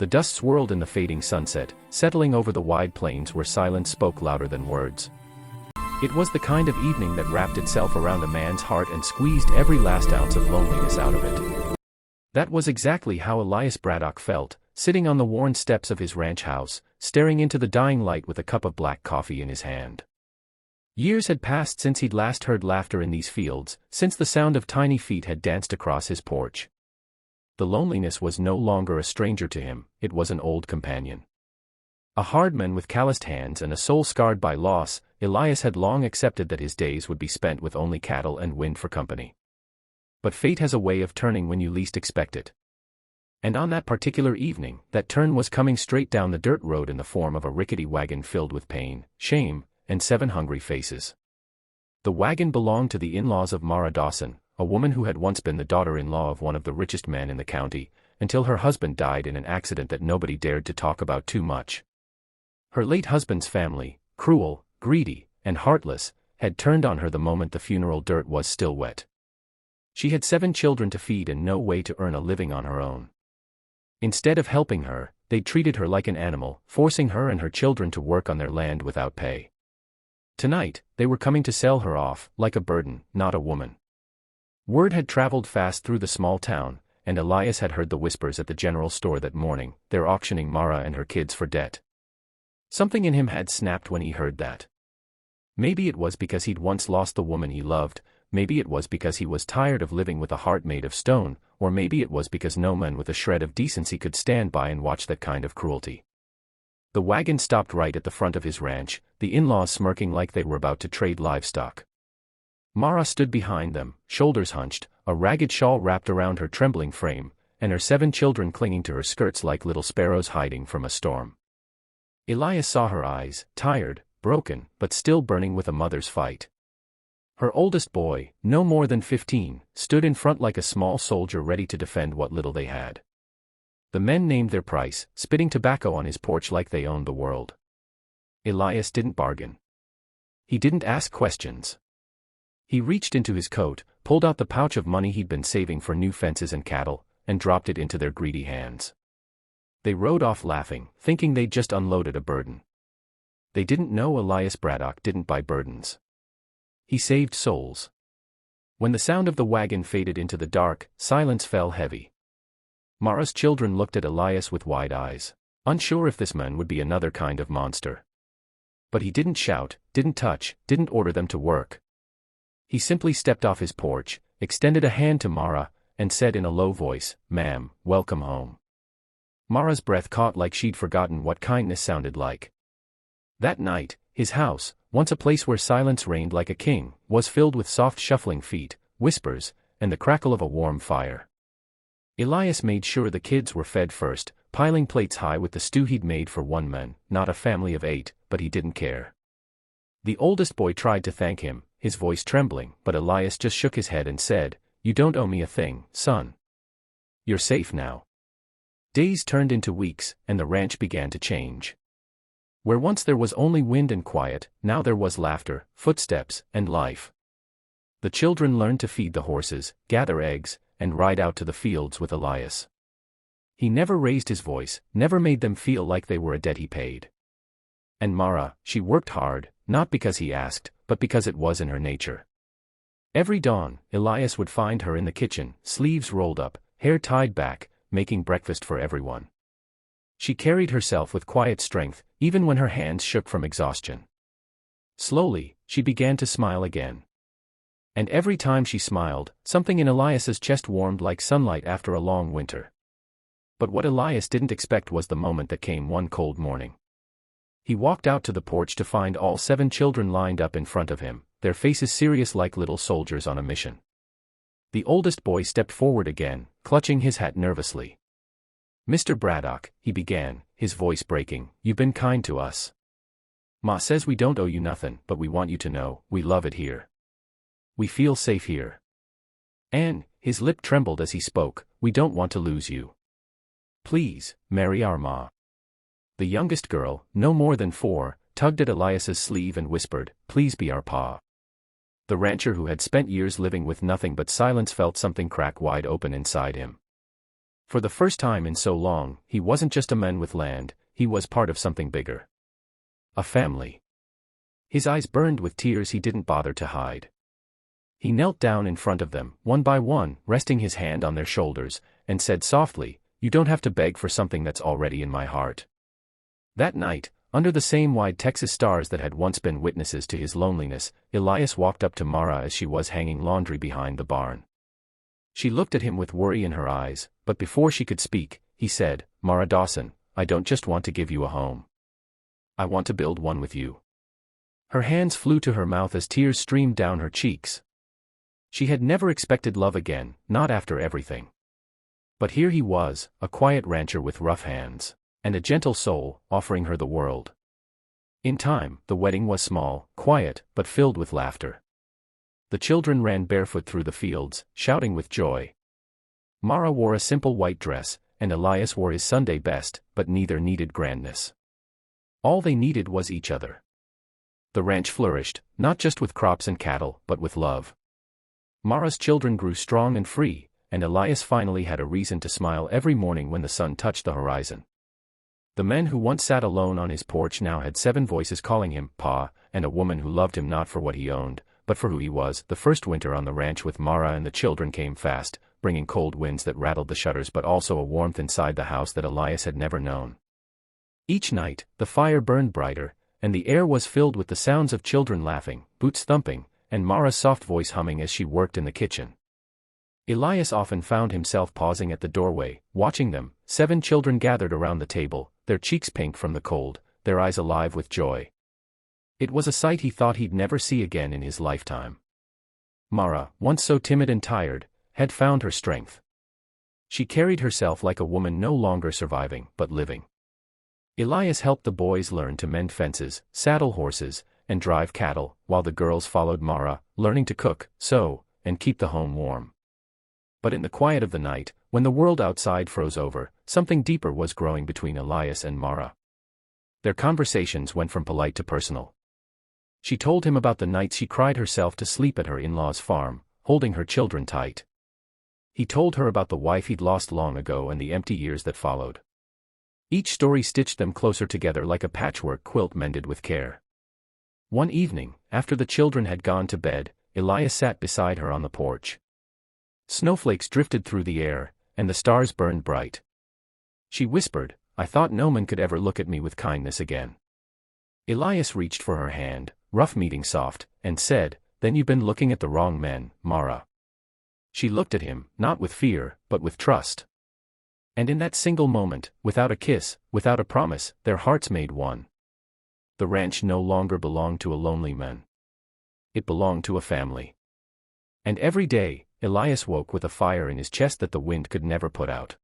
The dust swirled in the fading sunset, settling over the wide plains where silence spoke louder than words. It was the kind of evening that wrapped itself around a man's heart and squeezed every last ounce of loneliness out of it. That was exactly how Elias Braddock felt, sitting on the worn steps of his ranch house, staring into the dying light with a cup of black coffee in his hand. Years had passed since he'd last heard laughter in these fields, since the sound of tiny feet had danced across his porch. The loneliness was no longer a stranger to him, it was an old companion. A hard man with calloused hands and a soul scarred by loss, Elias had long accepted that his days would be spent with only cattle and wind for company. But fate has a way of turning when you least expect it. And on that particular evening, that turn was coming straight down the dirt road in the form of a rickety wagon filled with pain, shame, and 7 hungry faces. The wagon belonged to the in-laws of Mara Dawson, a woman who had once been the daughter-in-law of one of the richest men in the county, until her husband died in an accident that nobody dared to talk about too much. Her late husband's family, cruel, greedy, and heartless, had turned on her the moment the funeral dirt was still wet. She had 7 children to feed and no way to earn a living on her own. Instead of helping her, they treated her like an animal, forcing her and her children to work on their land without pay. Tonight, they were coming to sell her off, like a burden, not a woman. Word had traveled fast through the small town, and Elias had heard the whispers at the general store that morning, they're auctioning Mara and her kids for debt. Something in him had snapped when he heard that. Maybe it was because he'd once lost the woman he loved, maybe it was because he was tired of living with a heart made of stone, or maybe it was because no man with a shred of decency could stand by and watch that kind of cruelty. The wagon stopped right at the front of his ranch, the in-laws smirking like they were about to trade livestock. Mara stood behind them, shoulders hunched, a ragged shawl wrapped around her trembling frame, and her 7 children clinging to her skirts like little sparrows hiding from a storm. Elias saw her eyes, tired, broken, but still burning with a mother's fight. Her oldest boy, no more than 15, stood in front like a small soldier ready to defend what little they had. The men named their price, spitting tobacco on his porch like they owned the world. Elias didn't bargain. He didn't ask questions. He reached into his coat, pulled out the pouch of money he'd been saving for new fences and cattle, and dropped it into their greedy hands. They rode off laughing, thinking they'd just unloaded a burden. They didn't know Elias Braddock didn't buy burdens. He saved souls. When the sound of the wagon faded into the dark, silence fell heavy. Mara's children looked at Elias with wide eyes, unsure if this man would be another kind of monster. But he didn't shout, didn't touch, didn't order them to work. He simply stepped off his porch, extended a hand to Mara, and said in a low voice, "Ma'am, welcome home." Mara's breath caught like she'd forgotten what kindness sounded like. That night, his house, once a place where silence reigned like a king, was filled with soft shuffling feet, whispers, and the crackle of a warm fire. Elias made sure the kids were fed first, piling plates high with the stew he'd made for one man, not a family of 8, but he didn't care. The oldest boy tried to thank him, his voice trembling, but Elias just shook his head and said, "You don't owe me a thing, son. You're safe now." Days turned into weeks, and the ranch began to change. Where once there was only wind and quiet, now there was laughter, footsteps, and life. The children learned to feed the horses, gather eggs, and ride out to the fields with Elias. He never raised his voice, never made them feel like they were a debt he paid. And Mara, she worked hard, not because he asked, but because it was in her nature. Every dawn, Elias would find her in the kitchen, sleeves rolled up, hair tied back, making breakfast for everyone. She carried herself with quiet strength, even when her hands shook from exhaustion. Slowly, she began to smile again. And every time she smiled, something in Elias's chest warmed like sunlight after a long winter. But what Elias didn't expect was the moment that came one cold morning. He walked out to the porch to find all 7 children lined up in front of him, their faces serious like little soldiers on a mission. The oldest boy stepped forward again, clutching his hat nervously. "Mr. Braddock," he began, his voice breaking, "you've been kind to us. Ma says we don't owe you nothing, but we want you to know, we love it here. We feel safe here. And," his lip trembled as he spoke, "we don't want to lose you. Please, marry our ma." The youngest girl, no more than 4, tugged at Elias's sleeve and whispered, "Please be our pa." The rancher who had spent years living with nothing but silence felt something crack wide open inside him. For the first time in so long, he wasn't just a man with land, he was part of something bigger. A family. His eyes burned with tears he didn't bother to hide. He knelt down in front of them, one by one, resting his hand on their shoulders, and said softly, "You don't have to beg for something that's already in my heart." That night, under the same wide Texas stars that had once been witnesses to his loneliness, Elias walked up to Mara as she was hanging laundry behind the barn. She looked at him with worry in her eyes, but before she could speak, he said, "Mara Dawson, I don't just want to give you a home. I want to build one with you." Her hands flew to her mouth as tears streamed down her cheeks. She had never expected love again, not after everything. But here he was, a quiet rancher with rough hands, and a gentle soul, offering her the world. In time, the wedding was small, quiet, but filled with laughter. The children ran barefoot through the fields, shouting with joy. Mara wore a simple white dress, and Elias wore his Sunday best, but neither needed grandness. All they needed was each other. The ranch flourished, not just with crops and cattle, but with love. Mara's children grew strong and free, and Elias finally had a reason to smile every morning when the sun touched the horizon. The men who once sat alone on his porch now had 7 voices calling him Pa, and a woman who loved him not for what he owned, but for who he was. The first winter on the ranch with Mara and the children came fast, bringing cold winds that rattled the shutters but also a warmth inside the house that Elias had never known. Each night, the fire burned brighter, and the air was filled with the sounds of children laughing, boots thumping, and Mara's soft voice humming as she worked in the kitchen. Elias often found himself pausing at the doorway, watching them, 7 children gathered around the table, their cheeks pink from the cold, their eyes alive with joy. It was a sight he thought he'd never see again in his lifetime. Mara, once so timid and tired, had found her strength. She carried herself like a woman no longer surviving, but living. Elias helped the boys learn to mend fences, saddle horses, and drive cattle, while the girls followed Mara, learning to cook, sew, and keep the home warm. But in the quiet of the night, when the world outside froze over, something deeper was growing between Elias and Mara. Their conversations went from polite to personal. She told him about the nights she cried herself to sleep at her in-laws' farm, holding her children tight. He told her about the wife he'd lost long ago and the empty years that followed. Each story stitched them closer together like a patchwork quilt mended with care. One evening, after the children had gone to bed, Elias sat beside her on the porch. Snowflakes drifted through the air, and the stars burned bright. She whispered, "I thought no man could ever look at me with kindness again." Elias reached for her hand, rough meeting soft, and said, "Then you've been looking at the wrong men, Mara." She looked at him, not with fear, but with trust. And in that single moment, without a kiss, without a promise, their hearts made one. The ranch no longer belonged to a lonely man. It belonged to a family. And every day, Elias woke with a fire in his chest that the wind could never put out.